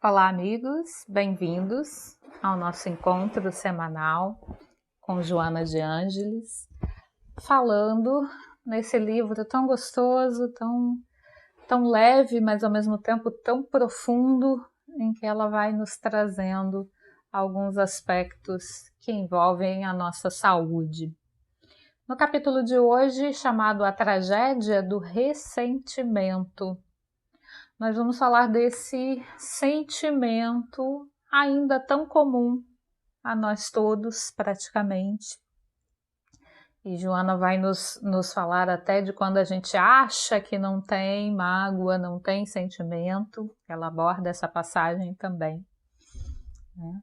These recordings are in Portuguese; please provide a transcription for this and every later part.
Olá, amigos, bem-vindos ao nosso encontro semanal com Joana de Ângeles, falando nesse livro tão gostoso, tão leve, mas ao mesmo tempo tão profundo, em que ela vai nos trazendo alguns aspectos que envolvem a nossa saúde. No capítulo de hoje, chamado A Tragédia do Ressentimento, nós vamos falar desse sentimento ainda tão comum a nós todos, praticamente. E Joana vai nos falar até de quando a gente acha que não tem mágoa, não tem sentimento. Ela aborda essa passagem também, né?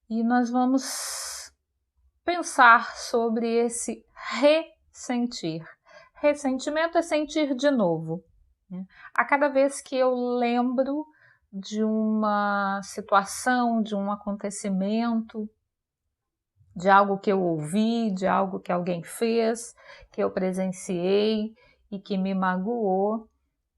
E nós vamos pensar sobre esse ressentir. Ressentimento é sentir de novo. A cada vez que eu lembro de uma situação, de um acontecimento, de algo que eu ouvi, de algo que alguém fez, que eu presenciei e que me magoou,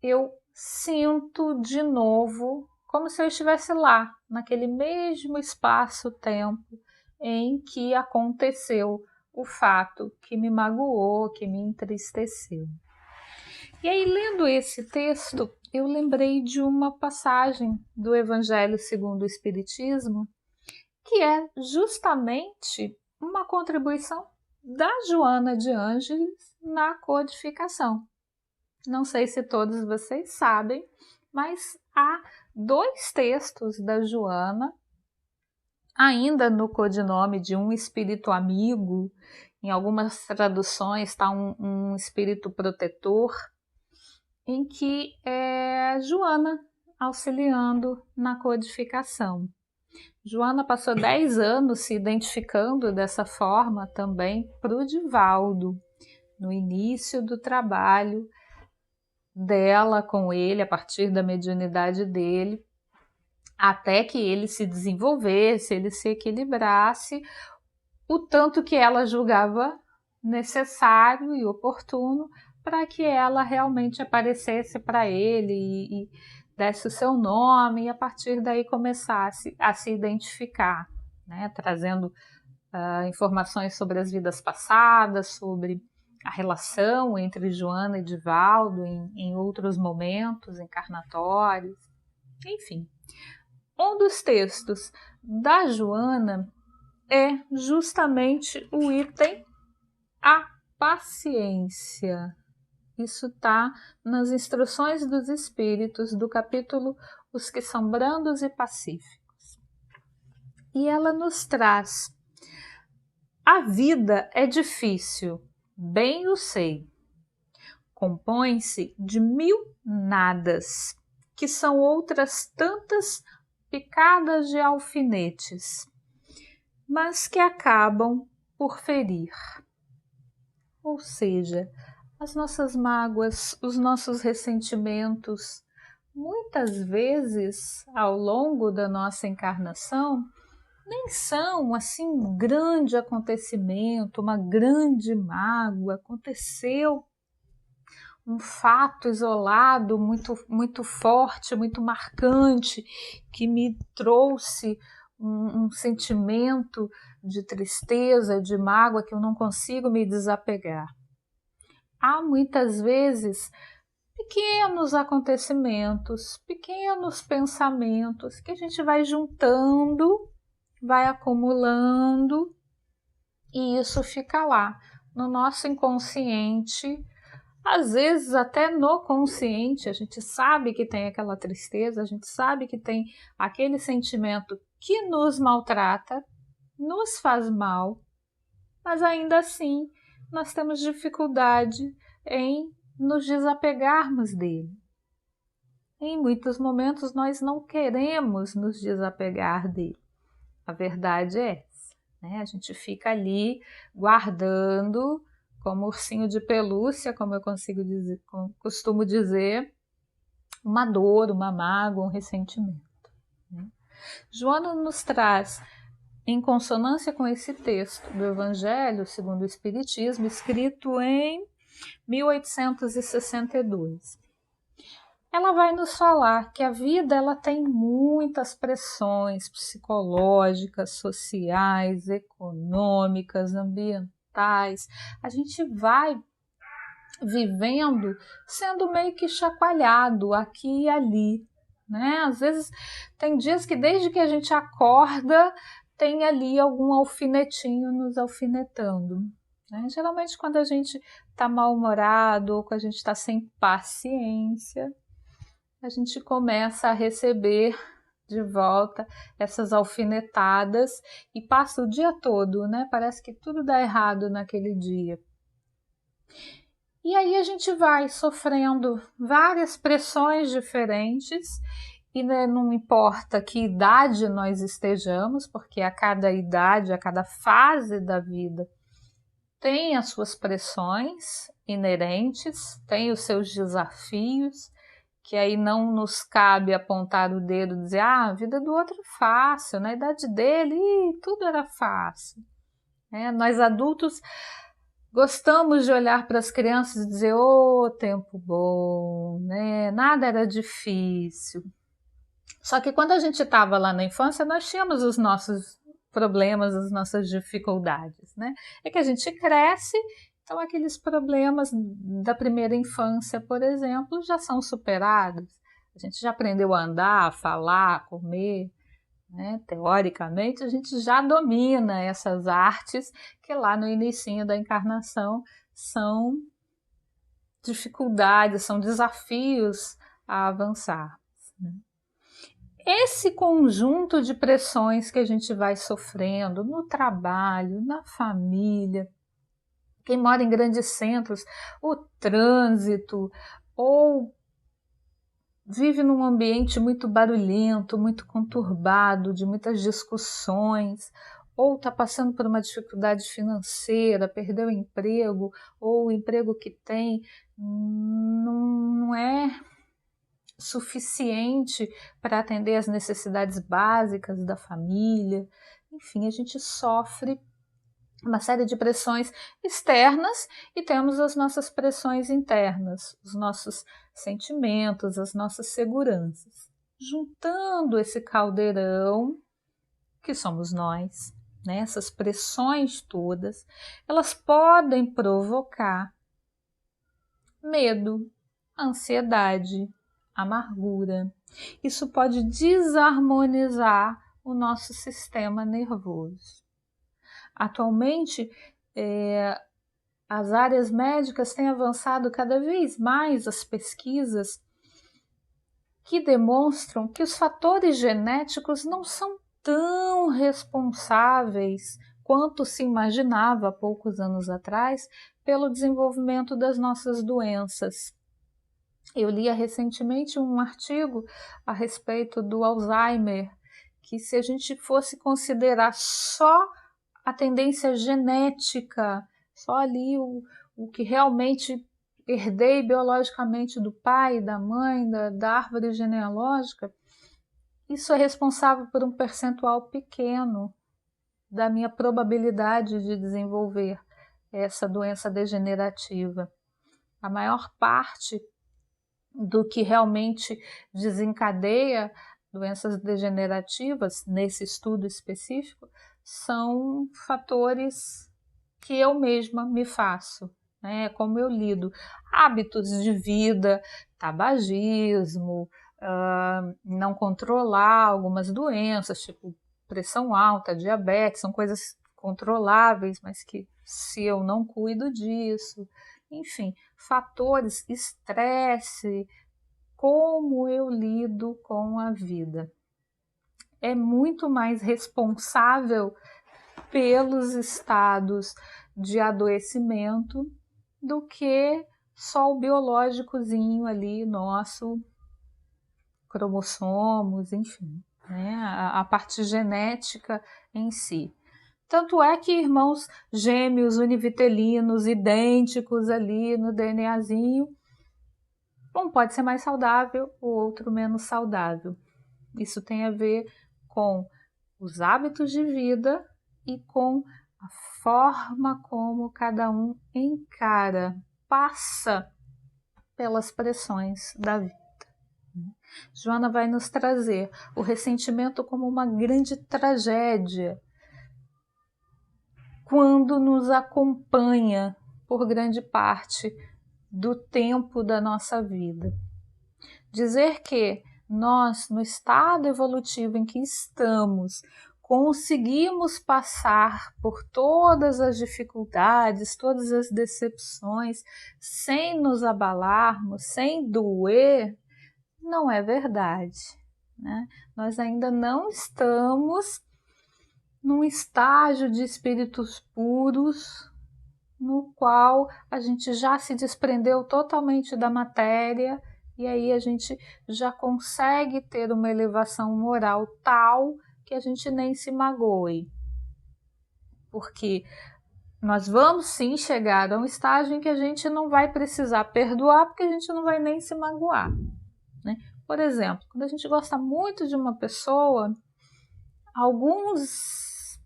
eu sinto de novo como se eu estivesse lá, naquele mesmo espaço-tempo em que aconteceu o fato que me magoou, que me entristeceu. E aí, lendo esse texto, eu lembrei de uma passagem do Evangelho segundo o Espiritismo, que é justamente uma contribuição da Joana de Ângeles na codificação. Não sei se todos vocês sabem, mas há 2 textos da Joana, ainda no codinome de um espírito amigo. Em algumas traduções está um espírito protetor, em que é Joana auxiliando na codificação. Joana passou 10 anos se identificando dessa forma também para o Divaldo, no início do trabalho dela com ele, a partir da mediunidade dele, até que ele se desenvolvesse, ele se equilibrasse, o tanto que ela julgava necessário e oportuno para que ela realmente aparecesse para ele e desse o seu nome e a partir daí começasse a se identificar, né? Trazendo informações sobre as vidas passadas, sobre a relação entre Joana e Divaldo em outros momentos encarnatórios, enfim. Um dos textos da Joana é justamente o item a paciência. Isso está nas instruções dos espíritos do capítulo Os que são brandos e pacíficos. E ela nos traz: a vida é difícil, bem o sei. Compõe-se de 1000 nadas, que são outras tantas picadas de alfinetes, mas que acabam por ferir. Ou seja, as nossas mágoas, os nossos ressentimentos, muitas vezes ao longo da nossa encarnação, nem são assim um grande acontecimento, uma grande mágoa, aconteceu um fato isolado, muito forte, muito marcante, que me trouxe um sentimento de tristeza, de mágoa que eu não consigo me desapegar. Há muitas vezes pequenos acontecimentos, pequenos pensamentos que a gente vai juntando, vai acumulando e isso fica lá no nosso inconsciente. Às vezes até no consciente, a gente sabe que tem aquela tristeza, a gente sabe que tem aquele sentimento que nos maltrata, nos faz mal, mas ainda assim nós temos dificuldade em nos desapegarmos dele. Em muitos momentos nós não queremos nos desapegar dele. A verdade é essa, né? A gente fica ali guardando, como ursinho de pelúcia, como eu costumo dizer, uma dor, uma mágoa, um ressentimento, né? Joana nos traz, em consonância com esse texto do Evangelho segundo o Espiritismo, escrito em 1862. ela vai nos falar que a vida ela tem muitas pressões psicológicas, sociais, econômicas, ambientais. A gente vai vivendo sendo meio que chacoalhado aqui e ali, né? Às vezes tem dias que desde que a gente acorda tem ali algum alfinetinho nos alfinetando, né? Geralmente quando a gente está mal-humorado ou quando a gente está sem paciência, a gente começa a receber de volta essas alfinetadas e passa o dia todo, né? Parece que tudo dá errado naquele dia. E aí a gente vai sofrendo várias pressões diferentes e, né, não importa que idade nós estejamos, porque a cada idade, a cada fase da vida tem as suas pressões inerentes, tem os seus desafios, que aí não nos cabe apontar o dedo e dizer a vida do outro é fácil, na idade dele tudo era fácil. Nós adultos gostamos de olhar para as crianças e dizer, tempo bom, né? Nada era difícil. Só que quando a gente estava lá na infância, nós tínhamos os nossos problemas, as nossas dificuldades, né? É que a gente cresce, então aqueles problemas da primeira infância, por exemplo, já são superados. A gente já aprendeu a andar, a falar, a comer, né? Teoricamente, a gente já domina essas artes que lá no inicinho da encarnação são dificuldades, são desafios a avançar, né? Esse conjunto de pressões que a gente vai sofrendo no trabalho, na família, quem mora em grandes centros, o trânsito, ou vive num ambiente muito barulhento, muito conturbado, de muitas discussões, ou está passando por uma dificuldade financeira, perdeu o emprego, ou o emprego que tem não é suficiente para atender as necessidades básicas da família. Enfim, a gente sofre uma série de pressões externas e temos as nossas pressões internas, os nossos sentimentos, as nossas seguranças. Juntando esse caldeirão que somos nós, né? Essas pressões todas, elas podem provocar medo, ansiedade, amargura. Isso pode desarmonizar o nosso sistema nervoso. Atualmente, as áreas médicas têm avançado cada vez mais as pesquisas que demonstram que os fatores genéticos não são tão responsáveis quanto se imaginava há poucos anos atrás pelo desenvolvimento das nossas doenças. Eu li recentemente um artigo a respeito do Alzheimer, que se a gente fosse considerar só a tendência genética, só ali o que realmente herdei biologicamente do pai, da mãe, da árvore genealógica, isso é responsável por um percentual pequeno da minha probabilidade de desenvolver essa doença degenerativa. A maior parte do que realmente desencadeia doenças degenerativas, nesse estudo específico, são fatores que eu mesma me faço, né? Como eu lido, hábitos de vida, tabagismo, não controlar algumas doenças, tipo pressão alta, diabetes, são coisas controláveis, mas que se eu não cuido disso, enfim, fatores, estresse, como eu lido com a vida. É muito mais responsável pelos estados de adoecimento do que só o biológicozinho ali, nosso, cromossomos, enfim, né? A parte genética em si. Tanto é que irmãos gêmeos univitelinos, idênticos ali no DNAzinho, um pode ser mais saudável, o outro menos saudável. Isso tem a ver com os hábitos de vida e com a forma como cada um encara, passa pelas pressões da vida. Joana vai nos trazer o ressentimento como uma grande tragédia quando nos acompanha por grande parte do tempo da nossa vida. Dizer que nós, no estado evolutivo em que estamos, conseguimos passar por todas as dificuldades, todas as decepções, sem nos abalarmos, sem doer, não é verdade, né? Nós ainda não estamos num estágio de espíritos puros, no qual a gente já se desprendeu totalmente da matéria, e aí a gente já consegue ter uma elevação moral tal que a gente nem se magoe. Porque nós vamos sim chegar a um estágio em que a gente não vai precisar perdoar, porque a gente não vai nem se magoar, né? Por exemplo, quando a gente gosta muito de uma pessoa, alguns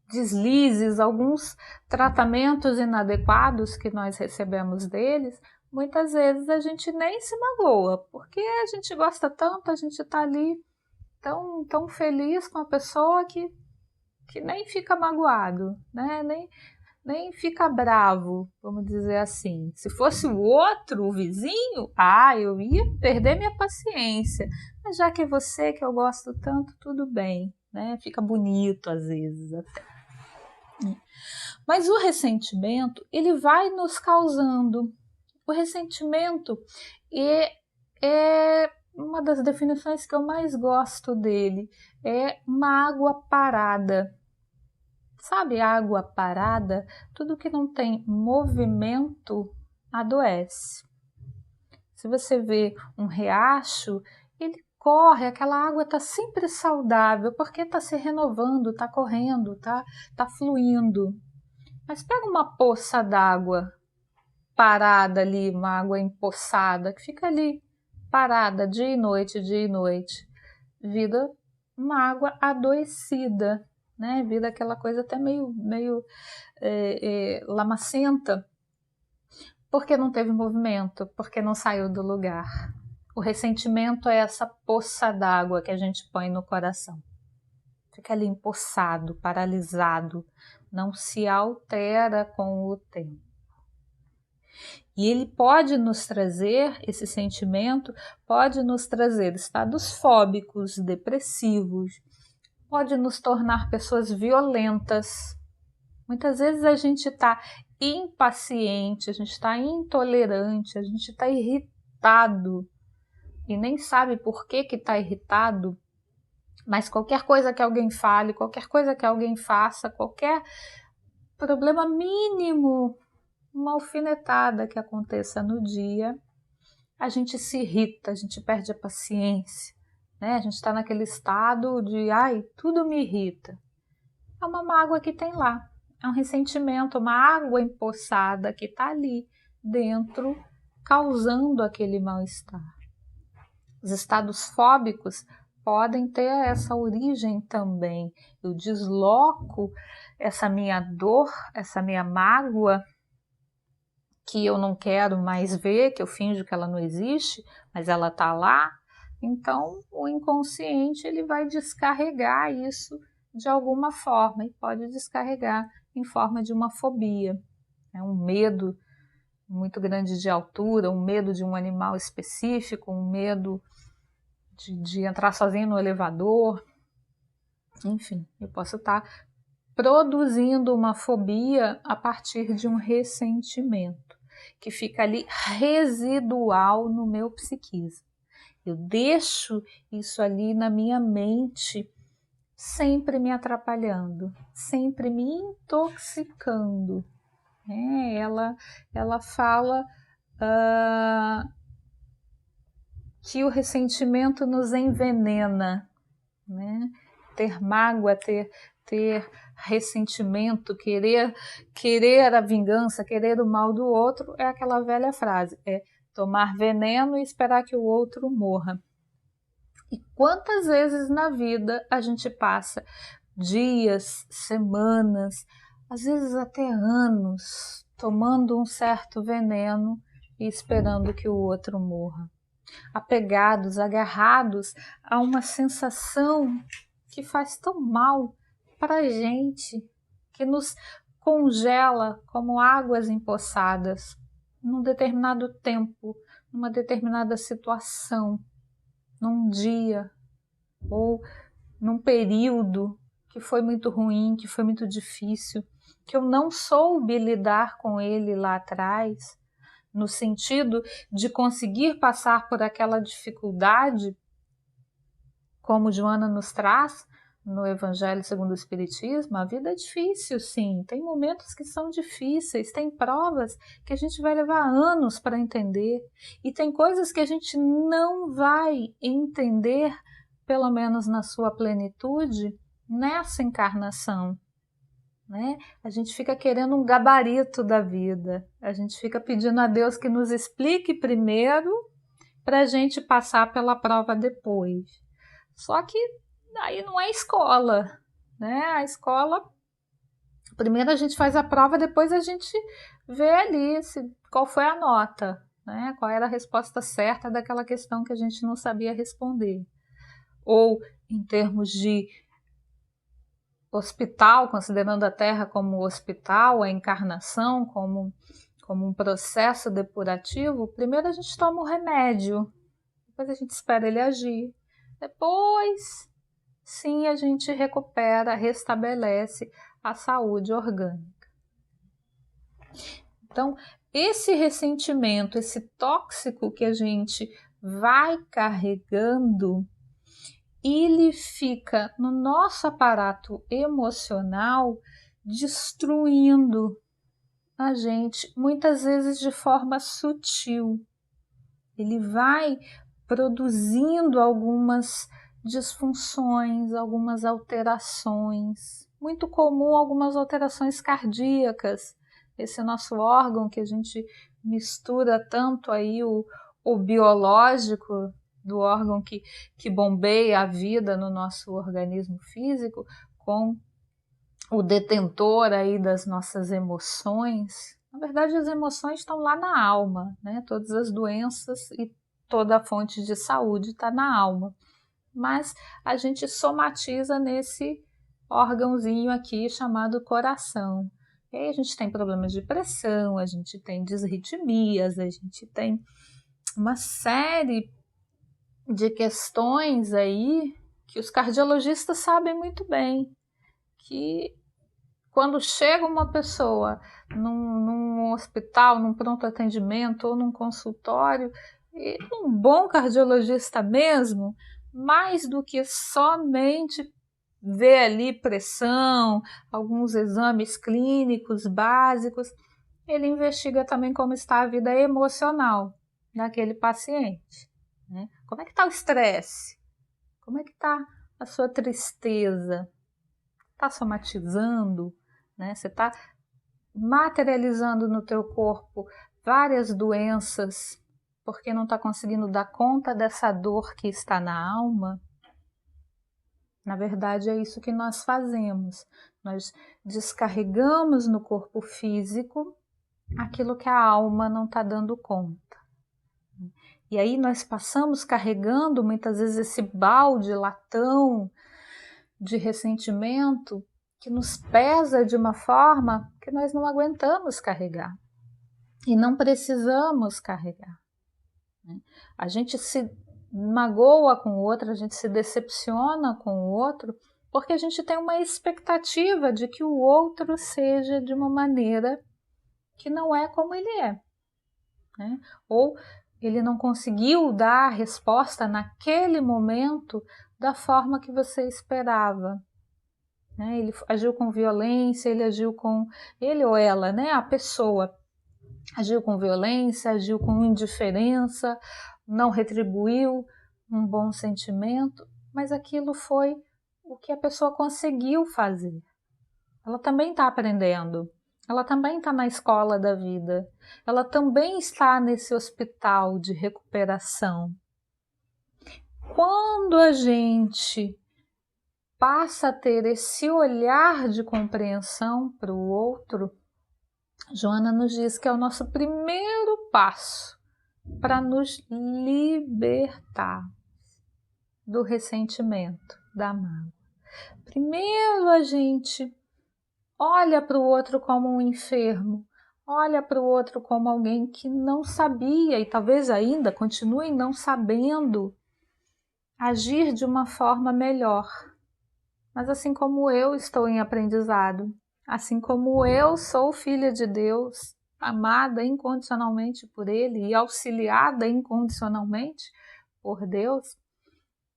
deslizes, alguns tratamentos inadequados que nós recebemos deles, muitas vezes a gente nem se magoa, porque a gente gosta tanto, a gente está ali tão feliz com a pessoa que nem fica magoado, né? Nem fica bravo, vamos dizer assim. Se fosse o outro, o vizinho, eu ia perder minha paciência. Mas já que é você, que eu gosto tanto, tudo bem, né? Fica bonito às vezes até. Mas o ressentimento, ele vai nos causando. O ressentimento é uma das definições que eu mais gosto dele, é uma água parada. Sabe, água parada? Tudo que não tem movimento adoece. Se você vê um riacho, ele corre, aquela água está sempre saudável, porque está se renovando, está correndo, tá fluindo. Mas pega uma poça d'água parada ali, uma água empoçada, que fica ali parada dia e noite, vira uma água adoecida, né? Vira aquela coisa até meio lamacenta, porque não teve movimento, porque não saiu do lugar. O ressentimento é essa poça d'água que a gente põe no coração. Fica ali empoçado, paralisado, não se altera com o tempo. E ele pode nos trazer, esse sentimento, pode nos trazer estados fóbicos, depressivos, pode nos tornar pessoas violentas. Muitas vezes a gente está impaciente, a gente está intolerante, a gente está irritado e nem sabe por que está irritado, mas qualquer coisa que alguém fale, qualquer coisa que alguém faça, qualquer problema mínimo, uma alfinetada que aconteça no dia, a gente se irrita, a gente perde a paciência, né? A gente está naquele estado de, tudo me irrita. É uma mágoa que tem lá, é um ressentimento, uma água empoçada que está ali dentro, causando aquele mal-estar. Os estados fóbicos podem ter essa origem também. Eu desloco essa minha dor, essa minha mágoa, que eu não quero mais ver, que eu finjo que ela não existe, mas ela está lá. Então, o inconsciente ele vai descarregar isso de alguma forma, e pode descarregar em forma de uma fobia. É um medo muito grande de altura, um medo de um animal específico, um medo de entrar sozinho no elevador. Enfim, eu posso estar produzindo uma fobia a partir de um ressentimento que fica ali residual no meu psiquismo. Eu deixo isso ali na minha mente, sempre me atrapalhando, sempre me intoxicando. Ela fala que o ressentimento nos envenena, né? Ter mágoa, ter ressentimento, querer a vingança, querer o mal do outro, é aquela velha frase, é tomar veneno e esperar que o outro morra. E quantas vezes na vida a gente passa dias, semanas, às vezes até anos, tomando um certo veneno e esperando que o outro morra. apegados, agarrados a uma sensação que faz tão mal para a gente, que nos congela como águas empoçadas num determinado tempo, numa determinada situação, num dia ou num período que foi muito ruim, que foi muito difícil, que eu não soube lidar com ele lá atrás, no sentido de conseguir passar por aquela dificuldade, como Joana nos traz no Evangelho segundo o Espiritismo. A vida é difícil, sim, tem momentos que são difíceis, tem provas que a gente vai levar anos para entender, e tem coisas que a gente não vai entender, pelo menos na sua plenitude, nessa encarnação. Né? A gente fica querendo um gabarito da vida, a gente fica pedindo a Deus que nos explique primeiro para a gente passar pela prova depois. Só que aí não é escola, né? A escola, primeiro a gente faz a prova, depois a gente vê ali qual foi a nota, né? Qual era a resposta certa daquela questão que a gente não sabia responder. Ou em termos de hospital, considerando a Terra como hospital, a encarnação como um processo depurativo, primeiro a gente toma o remédio, depois a gente espera ele agir, depois sim a gente recupera, restabelece a saúde orgânica. Então, esse ressentimento, esse tóxico que a gente vai carregando, ele fica no nosso aparato emocional destruindo a gente, muitas vezes de forma sutil. Ele vai produzindo algumas disfunções, algumas alterações, muito comum algumas alterações cardíacas. Esse nosso órgão que a gente mistura tanto aí o biológico do órgão que bombeia a vida no nosso organismo físico, com o detentor aí das nossas emoções. Na verdade, as emoções estão lá na alma, né? Todas as doenças e toda a fonte de saúde está na alma. Mas a gente somatiza nesse órgãozinho aqui chamado coração. E aí a gente tem problemas de pressão, a gente tem disritmias, a gente tem uma série de questões aí que os cardiologistas sabem muito bem, que quando chega uma pessoa num hospital, num pronto atendimento ou num consultório, e um bom cardiologista mesmo, mais do que somente ver ali pressão, alguns exames clínicos básicos, ele investiga também como está a vida emocional daquele paciente. Né? Como é que está o estresse? Como é que está a sua tristeza? Está somatizando? Né? Você está materializando no teu corpo várias doenças porque não está conseguindo dar conta dessa dor que está na alma? Na verdade, é isso que nós fazemos. Nós descarregamos no corpo físico aquilo que a alma não está dando conta. E aí nós passamos carregando muitas vezes esse balde latão de ressentimento que nos pesa de uma forma que nós não aguentamos carregar. E não precisamos carregar. A gente se magoa com o outro, a gente se decepciona com o outro, porque a gente tem uma expectativa de que o outro seja de uma maneira que não é como ele é. Né? Ou ele não conseguiu dar a resposta naquele momento da forma que você esperava. Né? Ele agiu com violência, ele ou ela, né? A pessoa agiu com violência, agiu com indiferença, não retribuiu um bom sentimento, mas aquilo foi o que a pessoa conseguiu fazer. Ela também está aprendendo. Ela também está na escola da vida, ela também está nesse hospital de recuperação. Quando a gente passa a ter esse olhar de compreensão para o outro, Joana nos diz que é o nosso primeiro passo para nos libertar do ressentimento, da mágoa. Primeiro a gente olha para o outro como um enfermo, olha para o outro como alguém que não sabia e talvez ainda continue não sabendo agir de uma forma melhor. Mas assim como eu estou em aprendizado, assim como eu sou filha de Deus, amada incondicionalmente por Ele e auxiliada incondicionalmente por Deus,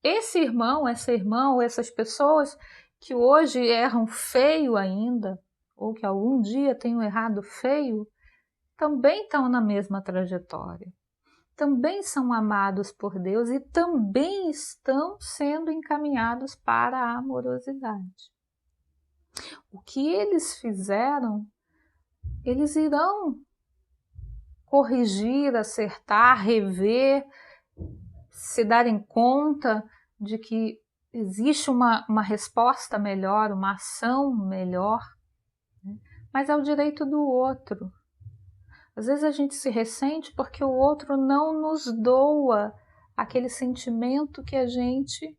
esse irmão, essa irmã ou essas pessoas que hoje erram feio ainda, ou que algum dia tenham errado feio, também estão na mesma trajetória. Também são amados por Deus e também estão sendo encaminhados para a amorosidade. O que eles fizeram, eles irão corrigir, acertar, rever, se darem conta de que existe uma resposta melhor, uma ação melhor, né? Mas é o direito do outro. Às vezes a gente se ressente porque o outro não nos doa aquele sentimento que a gente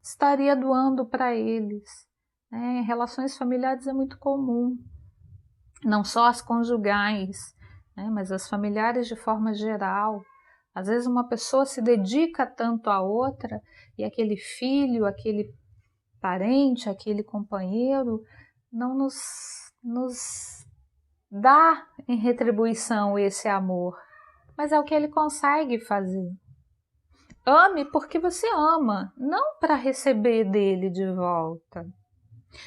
estaria doando para eles. Em relações familiares é muito comum, não só as conjugais, mas as familiares de forma geral. Às vezes uma pessoa se dedica tanto à outra e aquele filho, aquele parente, aquele companheiro não nos dá em retribuição esse amor, mas é o que ele consegue fazer. Ame porque você ama, não para receber dele de volta.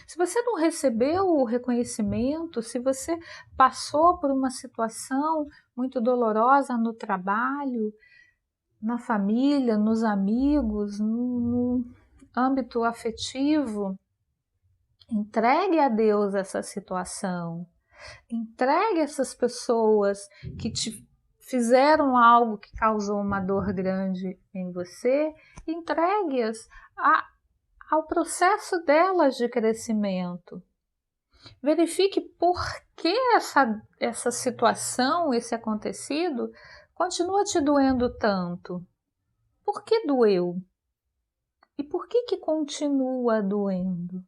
Se você não recebeu o reconhecimento, se você passou por uma situação muito dolorosa no trabalho, na família, nos amigos, no âmbito afetivo, entregue a Deus essa situação. Entregue essas pessoas que te fizeram algo que causou uma dor grande em você, entregue-as ao processo delas de crescimento. Verifique por que essa situação, esse acontecido, continua te doendo tanto. Por que doeu? E por que continua doendo?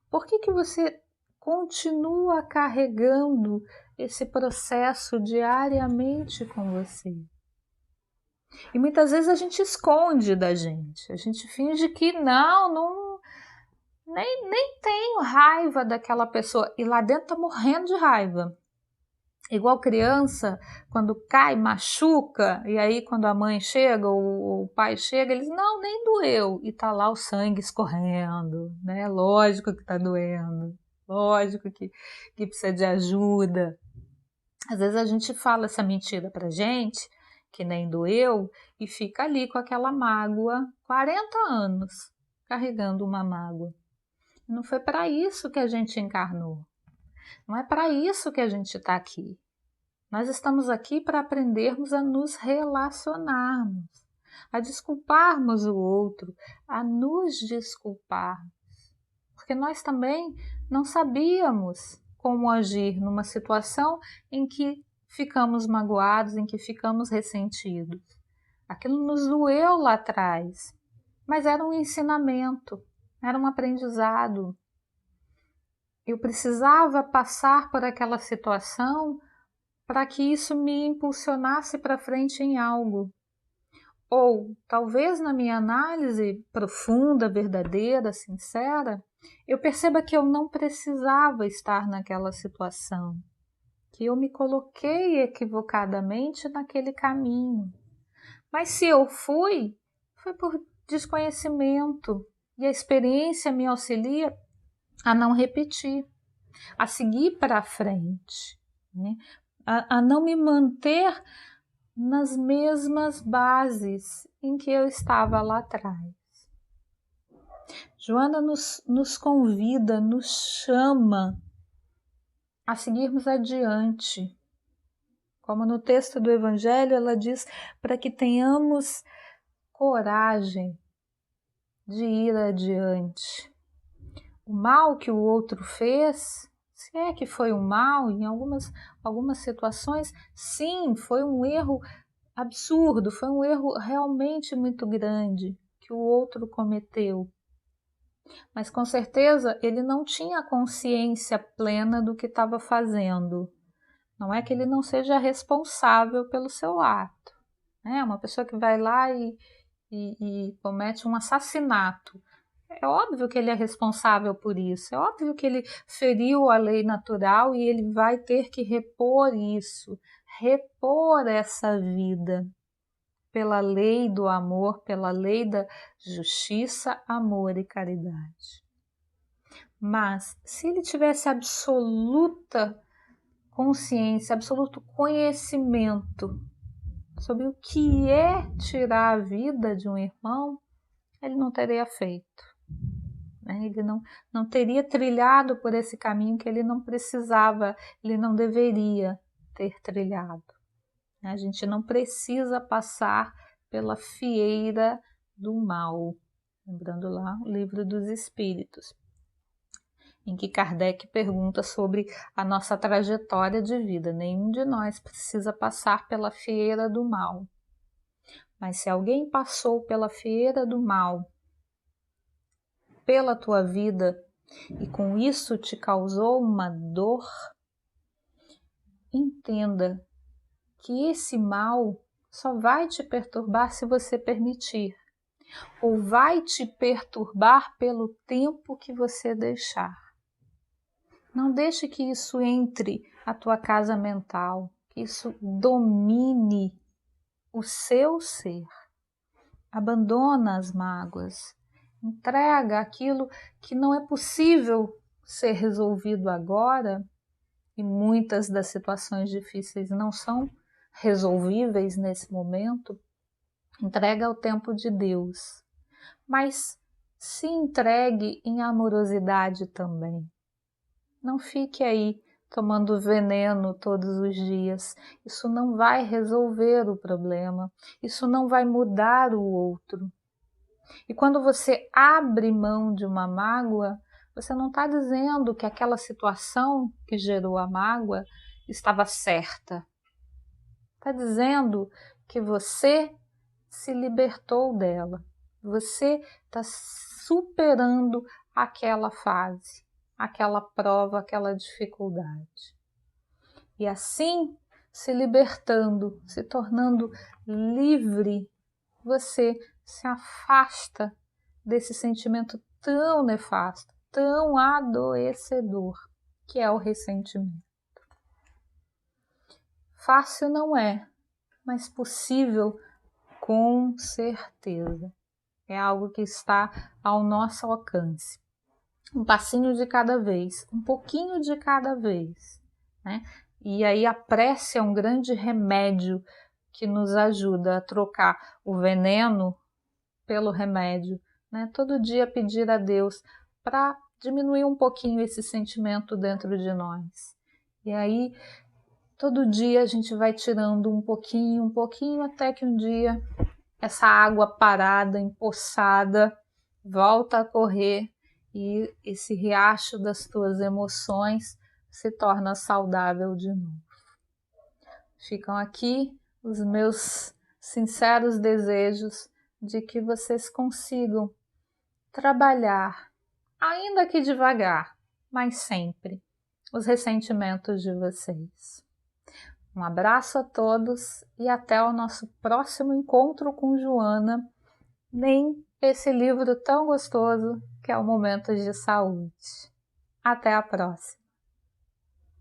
Por que você continua carregando esse processo diariamente com você? E muitas vezes a gente esconde da gente, a gente finge que nem tenho raiva daquela pessoa, e lá dentro tá morrendo de raiva. Igual criança, quando cai, machuca, e aí quando a mãe chega ou o pai chega, eles, não, nem doeu, e tá lá o sangue escorrendo, né? Lógico que tá doendo, lógico que precisa de ajuda. Às vezes a gente fala essa mentira pra gente, que nem doeu, e fica ali com aquela mágoa, 40 anos, carregando uma mágoa. Não foi para isso que a gente encarnou. Não é para isso que a gente está aqui. Nós estamos aqui para aprendermos a nos relacionarmos, a desculparmos o outro, a nos desculparmos. Porque nós também não sabíamos como agir numa situação em que ficamos magoados, em que ficamos ressentidos. Aquilo nos doeu lá atrás, mas era um ensinamento, era um aprendizado. Eu precisava passar por aquela situação para que isso me impulsionasse para frente em algo. Ou, talvez na minha análise profunda, verdadeira, sincera, eu perceba que eu não precisava estar naquela situação, que eu me coloquei equivocadamente naquele caminho. Mas se eu fui, foi por desconhecimento, e a experiência me auxilia a não repetir, a seguir para frente, né? A não me manter nas mesmas bases em que eu estava lá atrás. Joana nos convida, nos chama a seguirmos adiante. Como no texto do Evangelho, ela diz para que tenhamos coragem de ir adiante. O mal que o outro fez, se é que foi um mal, em algumas situações, sim, foi um erro absurdo, foi um erro realmente muito grande que o outro cometeu. Mas com certeza ele não tinha consciência plena do que estava fazendo. Não é que ele não seja responsável pelo seu ato. É uma pessoa que vai lá e comete um assassinato. É óbvio que ele é responsável por isso, é óbvio que ele feriu a lei natural e ele vai ter que repor isso, repor essa vida pela lei do amor, pela lei da justiça, amor e caridade. Mas se ele tivesse absoluta consciência, absoluto conhecimento sobre o que é tirar a vida de um irmão, ele não teria feito. Ele não teria trilhado por esse caminho que ele não precisava, ele não deveria ter trilhado. A gente não precisa passar pela fieira do mal. Lembrando lá o Livro dos Espíritos, em que Kardec pergunta sobre a nossa trajetória de vida. Nenhum de nós precisa passar pela fieira do mal. Mas se alguém passou pela fieira do mal, pela tua vida, e com isso te causou uma dor, entenda que esse mal só vai te perturbar se você permitir, ou vai te perturbar pelo tempo que você deixar. Não deixe que isso entre a tua casa mental, que isso domine o seu ser. Abandona as mágoas, entrega aquilo que não é possível ser resolvido agora, e muitas das situações difíceis não são resolvíveis nesse momento. Entrega ao tempo de Deus, mas se entregue em amorosidade também. Não fique aí tomando veneno todos os dias. Isso não vai resolver o problema, isso não vai mudar o outro. E quando você abre mão de uma mágoa, você não está dizendo que aquela situação que gerou a mágoa estava certa. Está dizendo que você se libertou dela. Você está superando aquela fase, aquela prova, aquela dificuldade. E assim, se libertando, se tornando livre, você se afasta desse sentimento tão nefasto, tão adoecedor, que é o ressentimento. Fácil não é, mas possível com certeza. É algo que está ao nosso alcance. Um passinho de cada vez, um pouquinho de cada vez, né? E aí a prece é um grande remédio que nos ajuda a trocar o veneno pelo remédio, né? Todo dia pedir a Deus para diminuir um pouquinho esse sentimento dentro de nós. E aí todo dia a gente vai tirando um pouquinho, até que um dia essa água parada, empoçada, volta a correr e esse riacho das tuas emoções se torna saudável de novo. Ficam aqui os meus sinceros desejos de que vocês consigam trabalhar, ainda que devagar, mas sempre, os ressentimentos de vocês. Um abraço a todos e até o nosso próximo encontro com Joana, nem esse livro tão gostoso que é o Momentos de Saúde. Até a próxima!